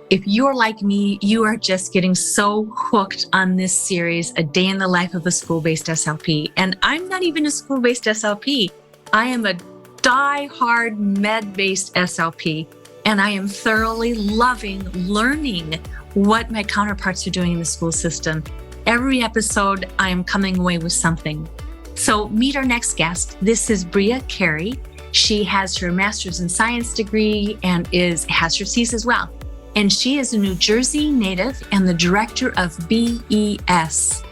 If you're like me, you are just getting so hooked on this series, A Day in the Life of a School-Based SLP. And I'm not even a school-based SLP. I am a die-hard med-based SLP. And I am thoroughly loving learning what my counterparts are doing in the school system. Every episode, I am coming away with something. So meet our next guest. This is Breeah Carey. She has her master's in science degree and has her C's as well. And she is a New Jersey native and the director of BES.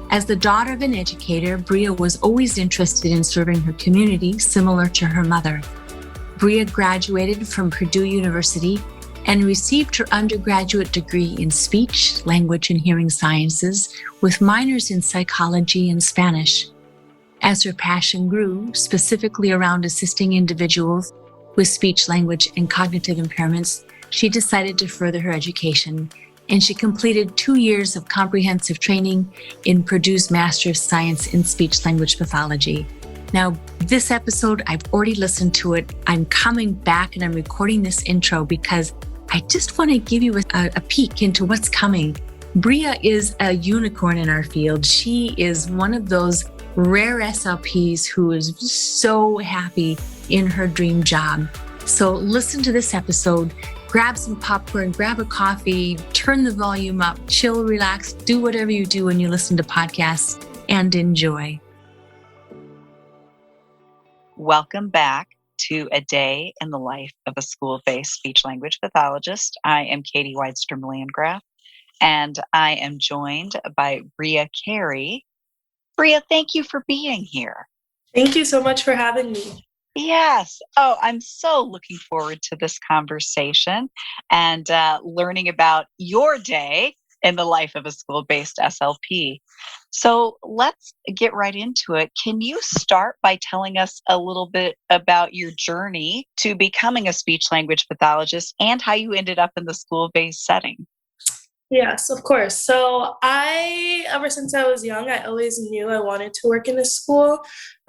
As the daughter of an educator, Breeah was always interested in serving her community, similar to her mother. Breeah graduated from Purdue University and received her undergraduate degree in speech, language, and hearing sciences with minors in psychology and Spanish. As her passion grew, specifically around assisting individuals with speech, language, and cognitive impairments, she decided to further her education, and she completed 2 years of comprehensive training in Purdue's Master of Science in Speech Language Pathology. Now, this episode, I've already listened to it. I'm coming back and I'm recording this intro because I just want to give you a peek into what's coming. Breeah is a unicorn in our field. She is one of those rare SLPs who is so happy in her dream job. So listen to this episode. Grab some popcorn, grab a coffee, turn the volume up, chill, relax, do whatever you do when you listen to podcasts, and enjoy. Welcome back to A Day in the Life of a School-Based Speech Language Pathologist. I am Katie Weidstrom-Landgraf, and I am joined by Breeah Carey. Breeah, thank you for being here. Thank you so much for having me. Yes. Oh, I'm so looking forward to this conversation and learning about your day in the life of a school-based SLP. So let's get right into it. Can you start by telling us a little bit about your journey to becoming a speech language pathologist and how you ended up in the school-based setting? Yes, of course. So ever since I was young, I always knew I wanted to work in a school.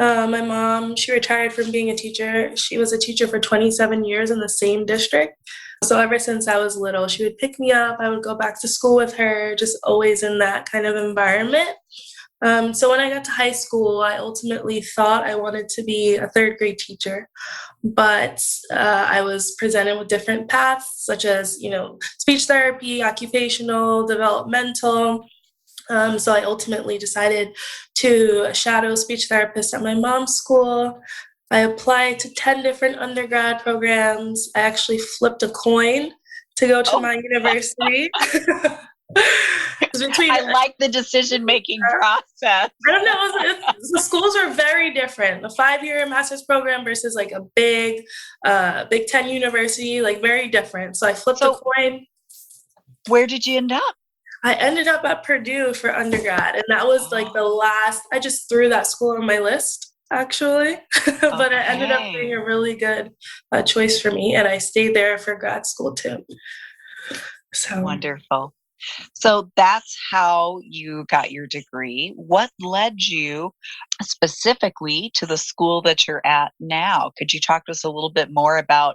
My mom, she retired from being a teacher. She was a teacher for 27 years in the same district. So ever since I was little, she would pick me up. I would go back to school with her, just always in that kind of environment. So when I got to high school, I ultimately thought I wanted to be a third grade teacher, but I was presented with different paths, such as, speech therapy, occupational, developmental. So I ultimately decided to shadow speech therapists at my mom's school. I applied to 10 different undergrad programs. I actually flipped a coin to go to my university. I like the decision-making process. I don't know. The schools are very different. A 5-year master's program versus like a big Big Ten university, like very different. So I flipped a coin. Where did you end up? I ended up at Purdue for undergrad, and that was like the last. I just threw that school on my list, actually, but it ended up being a really good choice for me, and I stayed there for grad school too. So wonderful. So that's how you got your degree. What led you specifically to the school that you're at now? Could you talk to us a little bit more about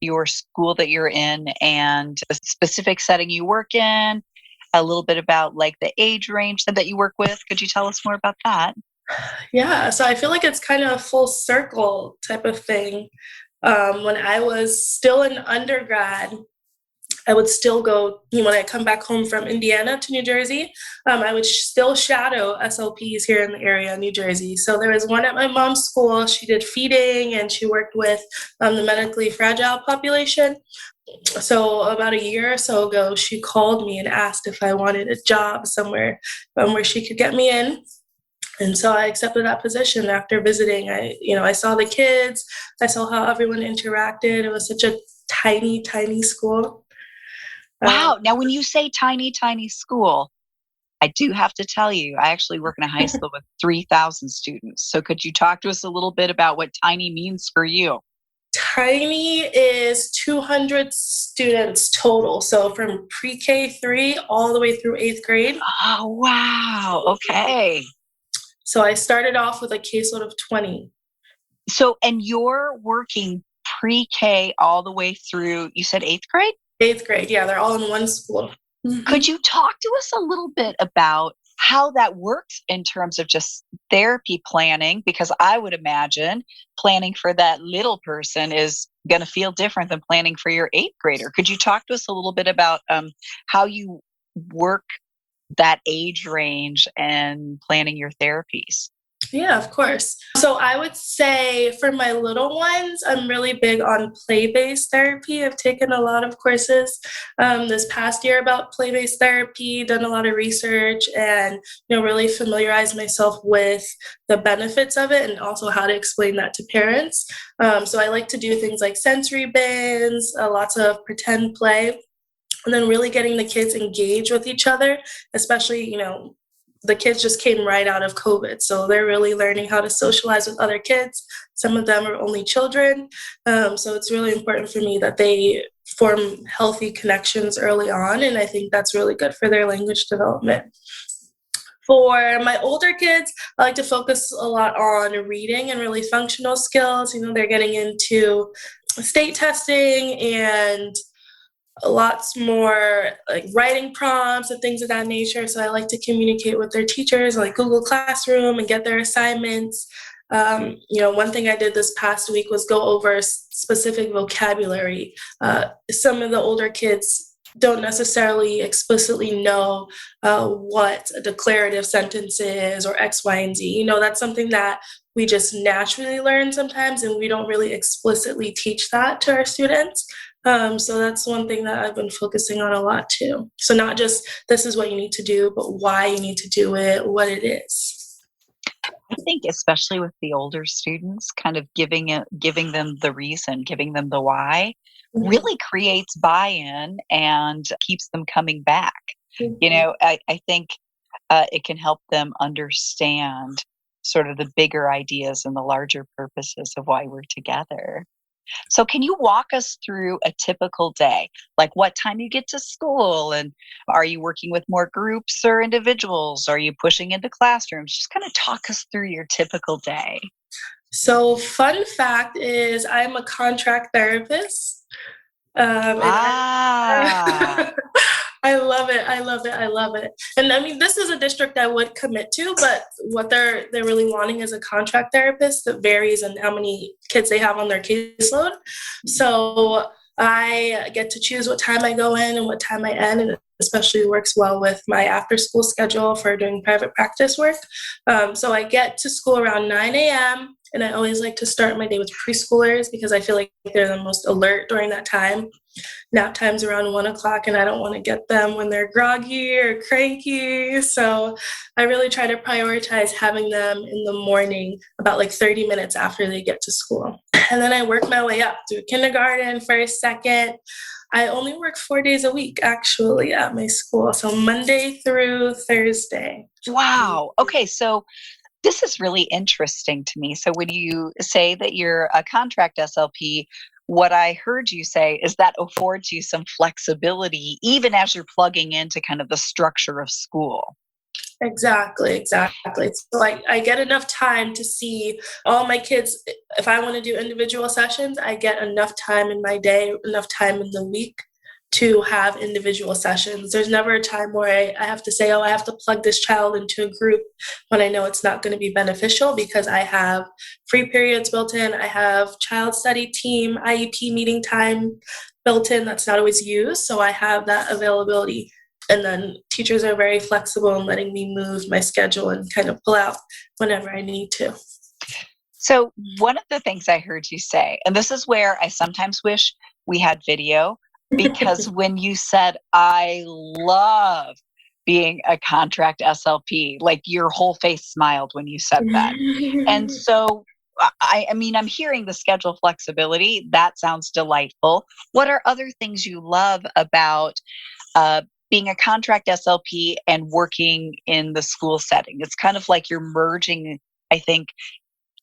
your school that you're in and the specific setting you work in? A little bit about like the age range that you work with. Could you tell us more about that? Yeah, so I feel like it's kind of a full circle type of thing. When I was still in undergrad, I would still go, when I come back home from Indiana to New Jersey, I would still shadow SLPs here in the area, New Jersey. So there was one at my mom's school. She did feeding and she worked with the medically fragile population. So about a year or so ago, she called me and asked if I wanted a job somewhere where she could get me in. And so I accepted that position after visiting. I saw the kids. I saw how everyone interacted. It was such a tiny, tiny school. Wow. Now, when you say tiny, tiny school, I do have to tell you, I actually work in a high school with 3,000 students. So could you talk to us a little bit about what tiny means for you? Tiny is 200 students total. So from pre-K 3 all the way through 8th grade. Oh, wow. Okay. So I started off with a caseload of 20. So, and you're working pre-K all the way through, you said eighth grade? Eighth grade. Yeah, they're all in one school. Could you talk to us a little bit about how that works in terms of just therapy planning? Because I would imagine planning for that little person is going to feel different than planning for your eighth grader. Could you talk to us a little bit about how you work that age range and planning your therapies? Yeah, of course. So I would say for my little ones, I'm really big on play-based therapy. I've taken a lot of courses this past year about play-based therapy, done a lot of research, and really familiarized myself with the benefits of it and also how to explain that to parents. So I like to do things like sensory bins, lots of pretend play, and then really getting the kids engaged with each other, especially, the kids just came right out of COVID. So they're really learning how to socialize with other kids. Some of them are only children. So it's really important for me that they form healthy connections early on. And I think that's really good for their language development. For my older kids, I like to focus a lot on reading and really functional skills. They're getting into state testing and lots more like writing prompts and things of that nature. So I like to communicate with their teachers like Google Classroom and get their assignments. One thing I did this past week was go over specific vocabulary. Some of the older kids don't necessarily explicitly know what a declarative sentence is or X, Y, and Z. That's something that we just naturally learn sometimes, and we don't really explicitly teach that to our students. So that's one thing that I've been focusing on a lot too. So not just this is what you need to do, but why you need to do it, what it is. I think especially with the older students, kind of giving them the reason, giving them the why, really creates buy-in and keeps them coming back. I think it can help them understand sort of the bigger ideas and the larger purposes of why we're together. So can you walk us through a typical day? Like what time you get to school, and are you working with more groups or individuals? Are you pushing into classrooms? Just kind of talk us through your typical day. So fun fact is I'm a contract therapist. I love it. I love it. I love it. And I mean, this is a district I would commit to, but what they're really wanting is a contract therapist that varies in how many kids they have on their caseload. So I get to choose what time I go in and what time I end, and it especially works well with my after school schedule for doing private practice work. So I get to school around 9 a.m. and I always like to start my day with preschoolers because I feel like they're the most alert during that time. Nap time's around 1 o'clock and I don't want to get them when they're groggy or cranky. So I really try to prioritize having them in the morning about like 30 minutes after they get to school. And then I work my way up through kindergarten, first, second. I only work 4 days a week actually at my school. So Monday through Thursday. Wow. Okay. So this is really interesting to me. So when you say that you're a contract SLP, what I heard you say is that affords you some flexibility, even as you're plugging into kind of the structure of school. Exactly. So I get enough time to see all my kids. If I want to do individual sessions, I get enough time in my day, enough time in the week to have individual sessions. There's never a time where I have to say, I have to plug this child into a group when I know it's not going to be beneficial because I have free periods built in. I have child study team, IEP meeting time built in that's not always used. So I have that availability. And then teachers are very flexible in letting me move my schedule and kind of pull out whenever I need to. So one of the things I heard you say, and this is where I sometimes wish we had video, because when you said, I love being a contract SLP, like your whole face smiled when you said that. And so, I mean, I'm hearing the schedule flexibility. That sounds delightful. What are other things you love about being a contract SLP and working in the school setting? It's kind of like you're merging, I think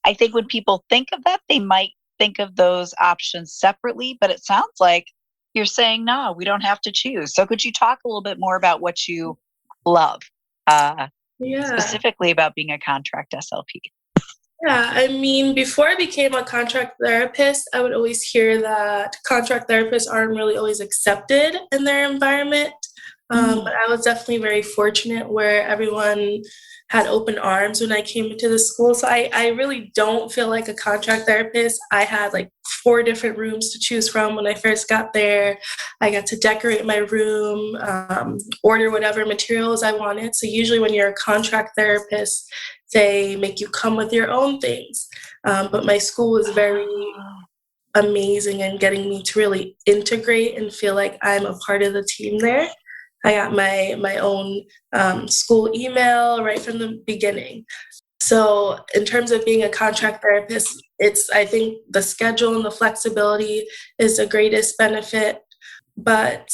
when people think of that, they might think of those options separately, but it sounds like you're saying, no, we don't have to choose. So could you talk a little bit more about what you love, specifically about being a contract SLP? Yeah, I mean, before I became a contract therapist, I would always hear that contract therapists aren't really always accepted in their environment. But I was definitely very fortunate where everyone had open arms when I came into the school. So I really don't feel like a contract therapist. I had like 4 different rooms to choose from when I first got there. I got to decorate my room, order whatever materials I wanted. So usually when you're a contract therapist, they make you come with your own things. But my school was very amazing in getting me to really integrate and feel like I'm a part of the team there. I got my own school email right from the beginning. So in terms of being a contract therapist, it's I think the schedule and the flexibility is the greatest benefit, but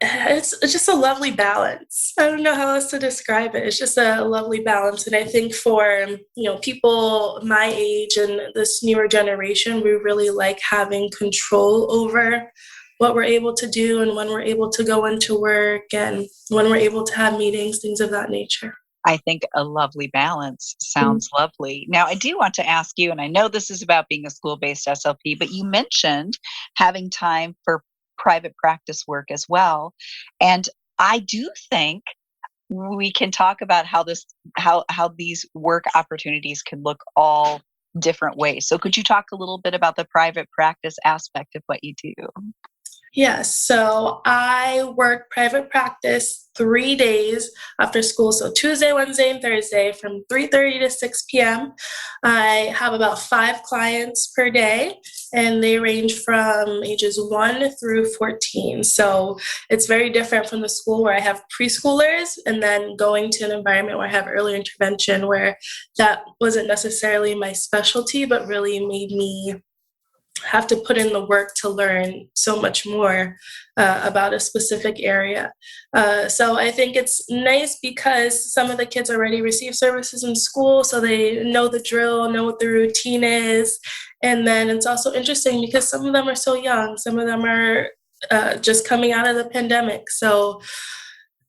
it's just a lovely balance. I don't know how else to describe it. It's just a lovely balance, and I think for people my age and this newer generation, we really like having control over what we're able to do and when we're able to go into work and when we're able to have meetings, things of that nature. I think a lovely balance sounds lovely. Now, I do want to ask you, and I know this is about being a school-based SLP, but you mentioned having time for private practice work as well. And I do think we can talk about how these work opportunities can look all different ways. So could you talk a little bit about the private practice aspect of what you do? Yes, so I work private practice 3 days after school. So Tuesday, Wednesday, and Thursday from 3:30 to 6 p.m. I have about 5 clients per day, and they range from ages 1 through 14. So it's very different from the school where I have preschoolers and then going to an environment where I have early intervention where that wasn't necessarily my specialty, but really made me have to put in the work to learn so much more about a specific area. So I think it's nice because some of the kids already receive services in school, so they know the drill, know what the routine is. And then it's also interesting because some of them are so young, some of them are just coming out of the pandemic. So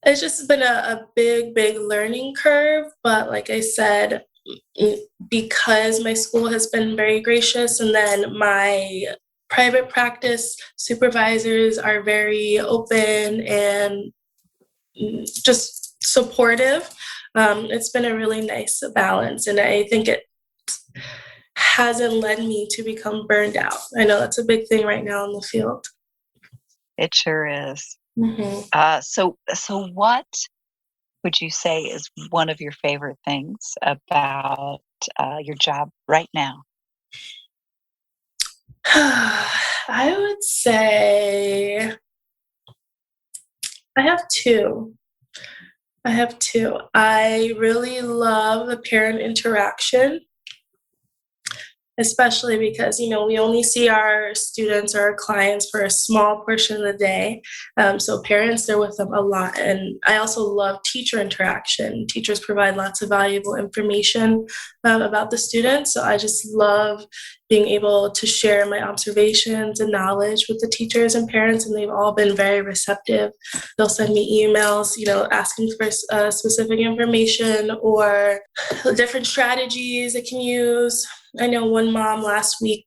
it's just been a big, big learning curve. But like I said, because my school has been very gracious, and then my private practice supervisors are very open and just supportive. It's been a really nice balance, and I think it hasn't led me to become burned out. I know that's a big thing right now in the field. It sure is. Mhm. So what would you say is one of your favorite things about your job right now? I would say I have two. I have two. I really love the parent interaction, especially because we only see our students or our clients for a small portion of the day. So parents, they're with them a lot. And I also love teacher interaction. Teachers provide lots of valuable information about the students. So I just love being able to share my observations and knowledge with the teachers and parents, and they've all been very receptive. They'll send me emails, asking for specific information or different strategies they can use. I know one mom last week,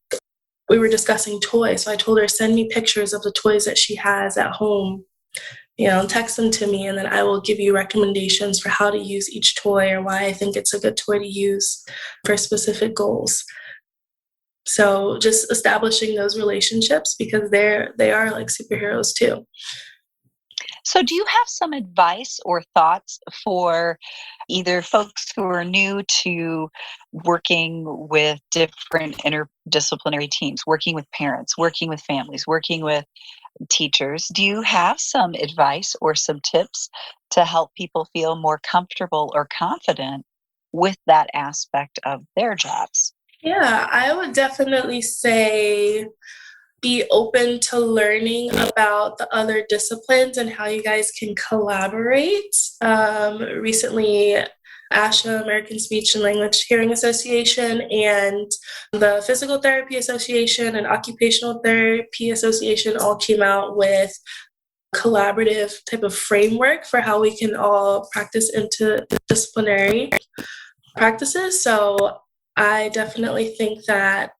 we were discussing toys. So I told her, send me pictures of the toys that she has at home, and text them to me. And then I will give you recommendations for how to use each toy or why I think it's a good toy to use for specific goals. So just establishing those relationships because they are like superheroes too. So, do you have some advice or thoughts for either folks who are new to working with different interdisciplinary teams, working with parents, working with families, working with teachers? Do you have some advice or some tips to help people feel more comfortable or confident with that aspect of their jobs? Yeah, I would definitely say be open to learning about the other disciplines and how you guys can collaborate. Recently, ASHA, American Speech and Language Hearing Association, and the Physical Therapy Association and Occupational Therapy Association all came out with collaborative type of framework for how we can all practice interdisciplinary practices. So I definitely think that,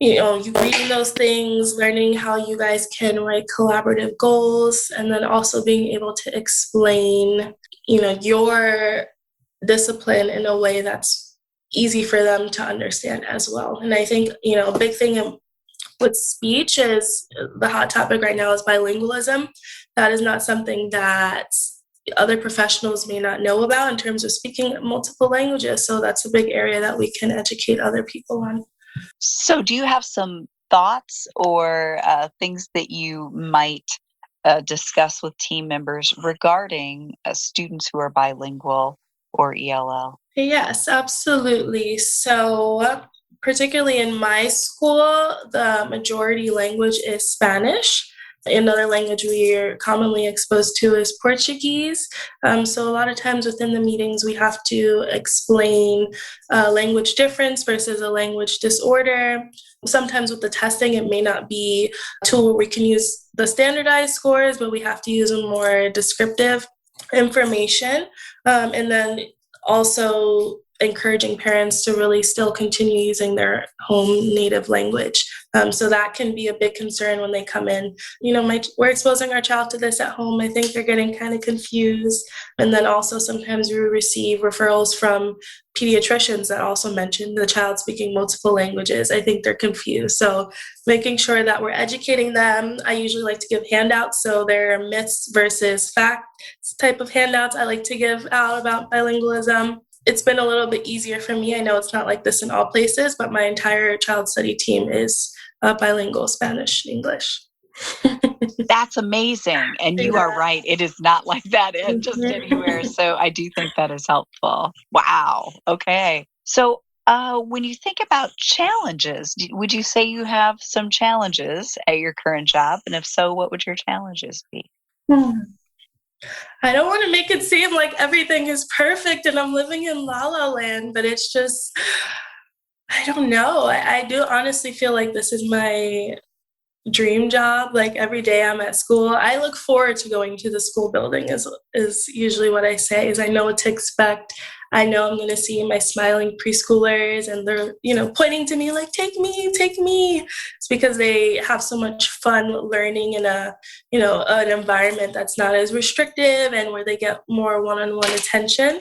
you reading those things, learning how you guys can write collaborative goals, and then also being able to explain, your discipline in a way that's easy for them to understand as well. And I think, a big thing with speech is the hot topic right now is bilingualism. That is not something that other professionals may not know about in terms of speaking multiple languages. So that's a big area that we can educate other people on. So, do you have some thoughts or things that you might discuss with team members regarding students who are bilingual or ELL? Yes, absolutely. So, particularly in my school, the majority language is Spanish. Another language we are commonly exposed to is Portuguese. So, a lot of times within the meetings, we have to explain a language difference versus a language disorder. Sometimes with the testing, it may not be a tool where we can use the standardized scores, but we have to use a more descriptive information. And then also encouraging parents to really still continue using their home native language. So that can be a big concern when they come in. We're exposing our child to this at home. I think they're getting kind of confused. And then also sometimes we receive referrals from pediatricians that also mention the child speaking multiple languages. I think they're confused. So making sure that we're educating them. I usually like to give handouts. So there are myths versus facts type of handouts I like to give out about bilingualism. It's been a little bit easier for me. I know it's not like this in all places, but my entire child study team is bilingual, Spanish, English. That's amazing. And you are right. It is not like that in just anywhere. So I do think that is helpful. Wow. Okay. So when you think about challenges, would you say you have some challenges at your current job? And if so, what would your challenges be? I don't want to make it seem like everything is perfect and I'm living in La La Land, but it's just, I don't know. I do honestly feel like this is my dream job. Like every day I'm at school, I look forward to going to the school building is usually what I say is I know what to expect. I know I'm going to see my smiling preschoolers and they're, pointing to me like, take me, take me. It's because they have so much fun learning in an environment that's not as restrictive and where they get more one-on-one attention.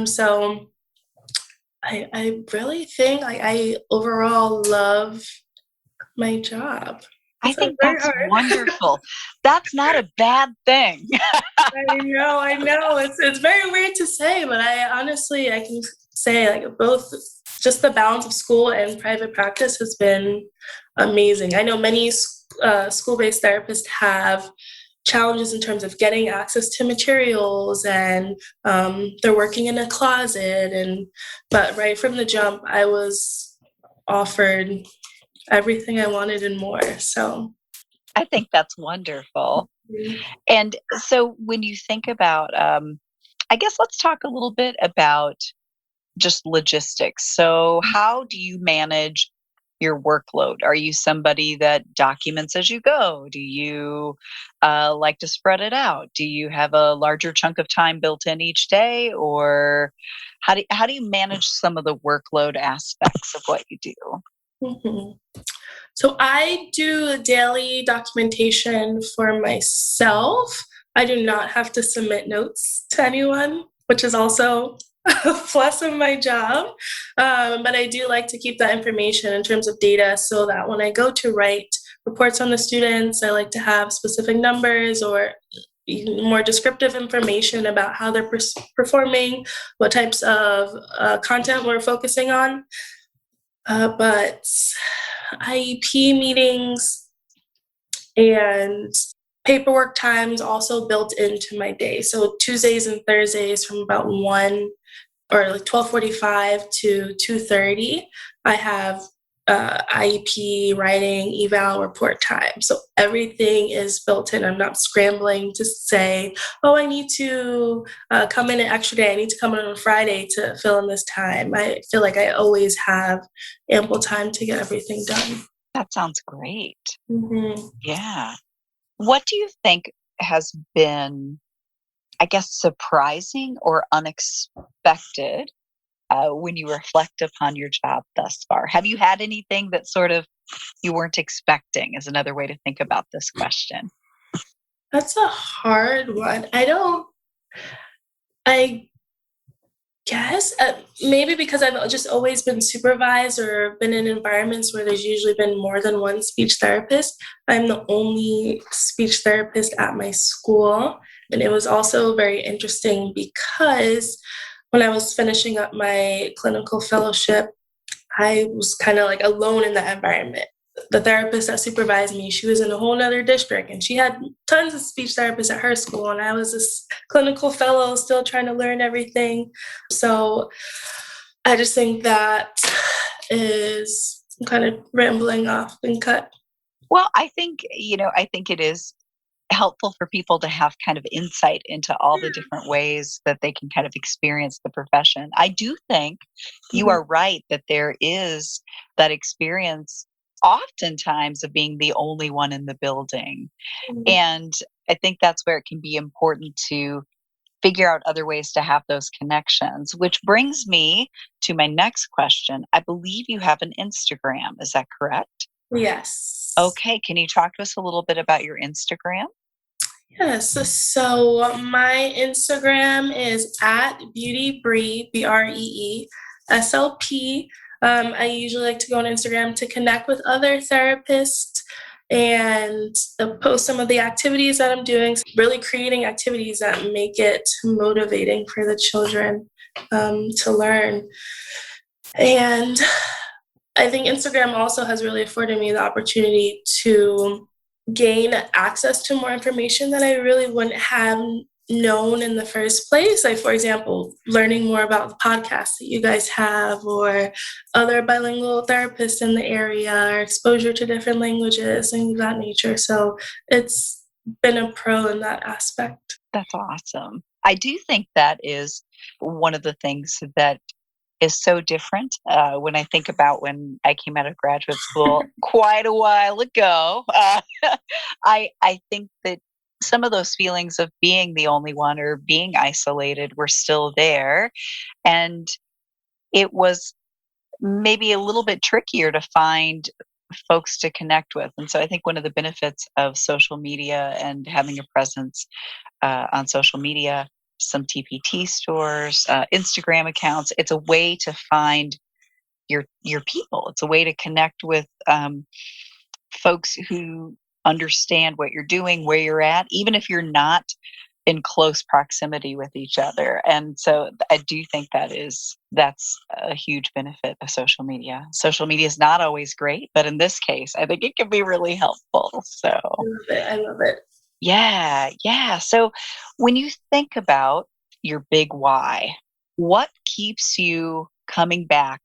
So I really think I overall love my job. I think that's wonderful. That's not a bad thing. I know. It's very weird to say, but I can say like both just the balance of school and private practice has been amazing. I know many school-based therapists have challenges in terms of getting access to materials and they're working in a closet but right from the jump I was offered everything I wanted and more. So I think that's wonderful. And so when you think about, I guess let's talk a little bit about just logistics. So how do you manage your workload? Are you somebody that documents as you go? Do you like to spread it out? Do you have a larger chunk of time built in each day? Or how do you manage some of the workload aspects of what you do? Mm-hmm. So I do daily documentation for myself. I do not have to submit notes to anyone, which is also a plus of my job. But I do like to keep that information in terms of data so that when I go to write reports on the students, I like to have specific numbers or more descriptive information about how they're performing, what types of content we're focusing on. But IEP meetings and paperwork times also built into my day. So Tuesdays and Thursdays from about 1 or like 12:45 to 2:30, I have IEP writing eval report time. So everything is built in. I'm not scrambling to say, oh, I need to come in an extra day. I need to come in on a Friday to fill in this time. I feel like I always have ample time to get everything done. That sounds great. Mm-hmm. Yeah. What do you think has been, I guess, surprising or unexpected when you reflect upon your job thus far? Have you had anything that sort of you weren't expecting, is another way to think about this question? That's a hard one. I guess maybe because I've just always been supervised or been in environments where there's usually been more than one speech therapist. I'm the only speech therapist at my school. And it was also very interesting because when I was finishing up my clinical fellowship, I was kind of like alone in that environment. The therapist that supervised me, she was in a whole other district and she had tons of speech therapists at her school. And I was this clinical fellow still trying to learn everything. So I just think that is I'm kind of rambling off and cut. Well, I think it is helpful for people to have kind of insight into all the different ways that they can kind of experience the profession. I do think you Mhm. are right that there is that experience oftentimes of being the only one in the building. Mhm. And I think that's where it can be important to figure out other ways to have those connections, which brings me to my next question. I believe you have an Instagram. Is that correct? Yes. Okay. Can you talk to us a little bit about your Instagram? Yes. So my Instagram is at beautybree, BreeSLP. I usually like to go on Instagram to connect with other therapists and post some of the activities that I'm doing, really creating activities that make it motivating for the children to learn. And I think Instagram also has really afforded me the opportunity to gain access to more information that I really wouldn't have known in the first place. Like, for example, learning more about the podcasts that you guys have, or other bilingual therapists in the area, or exposure to different languages, things of that nature. So it's been a pro in that aspect. That's awesome. I do think that is one of the things that is so different when I think about when I came out of graduate school quite a while ago. I think that some of those feelings of being the only one or being isolated were still there. And it was maybe a little bit trickier to find folks to connect with. And so I think one of the benefits of social media and having a presence on social media, some TPT stores, Instagram accounts. It's a way to find your people. It's a way to connect with folks who understand what you're doing, where you're at, even if you're not in close proximity with each other. And so I do think that's a huge benefit of social media. Social media is not always great, but in this case, I think it can be really helpful. So I love it. I love it. yeah, yeah. So when you think about your big why, what keeps you coming back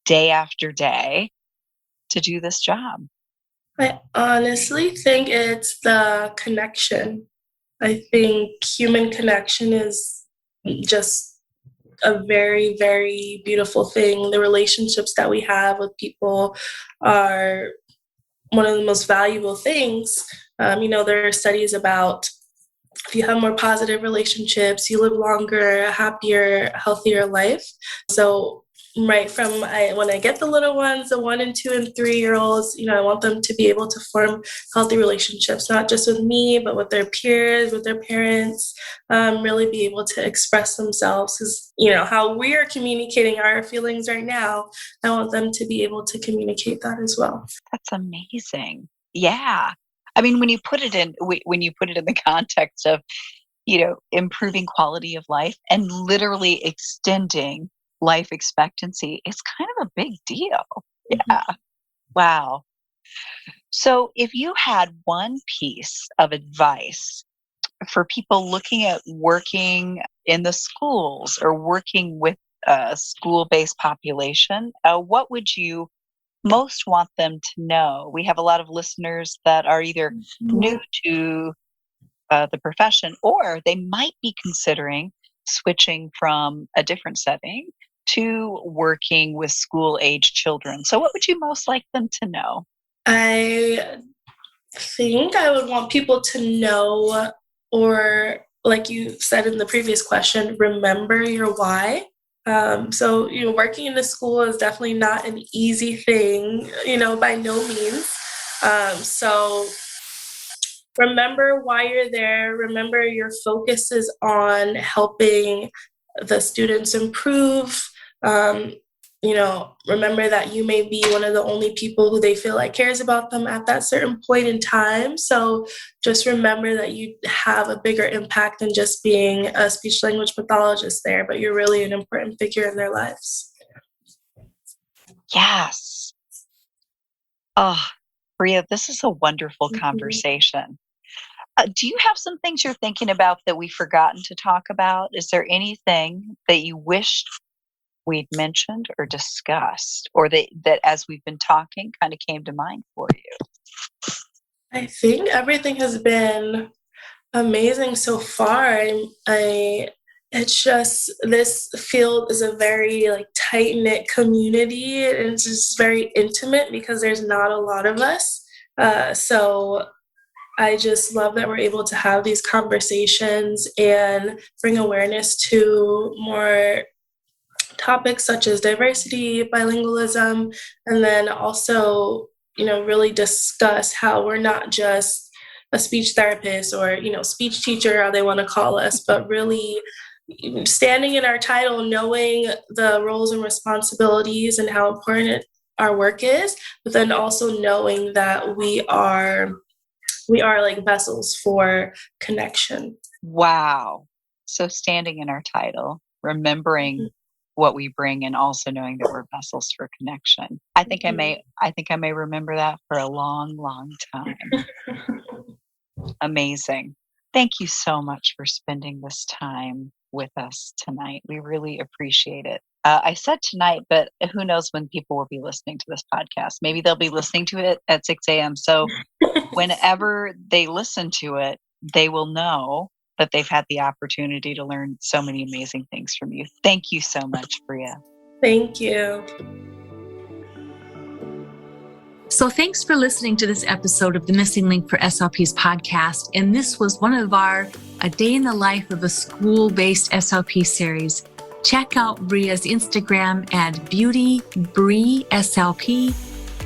day after day to do this job? I honestly think it's the connection. I think human connection is just a very, very beautiful thing. The relationships that we have with people are one of the most valuable things. There are studies about if you have more positive relationships, you live longer, happier, healthier life. So right from when I get the little ones, the 1 and 2 and 3 year olds, I want them to be able to form healthy relationships, not just with me, but with their peers, with their parents, really be able to express themselves. Because, how we are communicating our feelings right now, I want them to be able to communicate that as well. That's amazing. Yeah. I mean, when you put it in the context of, improving quality of life and literally extending life expectancy, it's kind of a big deal. Mhm. Yeah. Wow. So if you had one piece of advice for people looking at working in the schools or working with a school-based population, what would you most want them to know? We have a lot of listeners that are either new to the profession or they might be considering switching from a different setting to working with school age children. So, what would you most like them to know? I think I would want people to know, or like you said in the previous question, remember your why. So, working in the school is definitely not an easy thing, by no means. So remember why you're there. Remember your focus is on helping the students improve. Remember that you may be one of the only people who they feel like cares about them at that certain point in time. So just remember that you have a bigger impact than just being a speech language pathologist there, but you're really an important figure in their lives. Yes. Oh, Breeah, this is a wonderful conversation. Do you have some things you're thinking about that we've forgotten to talk about? Is there anything that you wish we'd mentioned or discussed, or that as we've been talking kind of came to mind for you? I think everything has been amazing so far. It's just, this field is a very tight-knit community, and it's just very intimate because there's not a lot of us. So I just love that we're able to have these conversations and bring awareness to more topics such as diversity, bilingualism, and then also, really discuss how we're not just a speech therapist or, speech teacher, how they want to call us, but really standing in our title, knowing the roles and responsibilities and how important our work is, but then also knowing that we are like vessels for connection. Wow. So standing in our title, remembering what we bring, and also knowing that we're vessels for connection. I think I may remember that for a long, long time. Amazing. Thank you so much for spending this time with us tonight. We really appreciate it. I said tonight, but who knows when people will be listening to this podcast. Maybe they'll be listening to it at 6 a.m. So whenever they listen to it, they will know that they've had the opportunity to learn so many amazing things from you. Thank you so much, Breeah. Thank you. So thanks for listening to this episode of the Missing Link for SLP's podcast. And this was one of our A Day in the Life of a School-Based SLP series. Check out Breeah's Instagram at BeautyBreeSLP.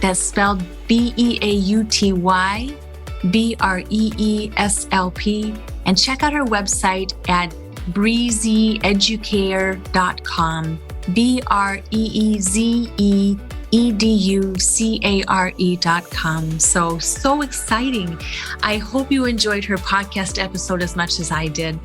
That's spelled BeautyBreeSLP. And check out her website at breezeeducare.com. BreezeEducare.com. So exciting. I hope you enjoyed her podcast episode as much as I did.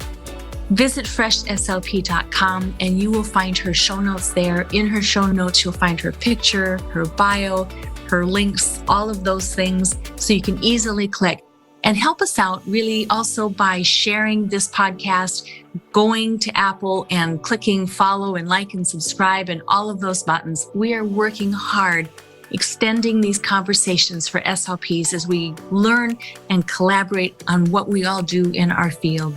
Visit freshslp.com and you will find her show notes there. In her show notes, you'll find her picture, her bio, her links, all of those things, so you can easily click. And help us out really also by sharing this podcast, going to Apple and clicking follow and like and subscribe and all of those buttons. We are working hard extending these conversations for SLPs as we learn and collaborate on what we all do in our field.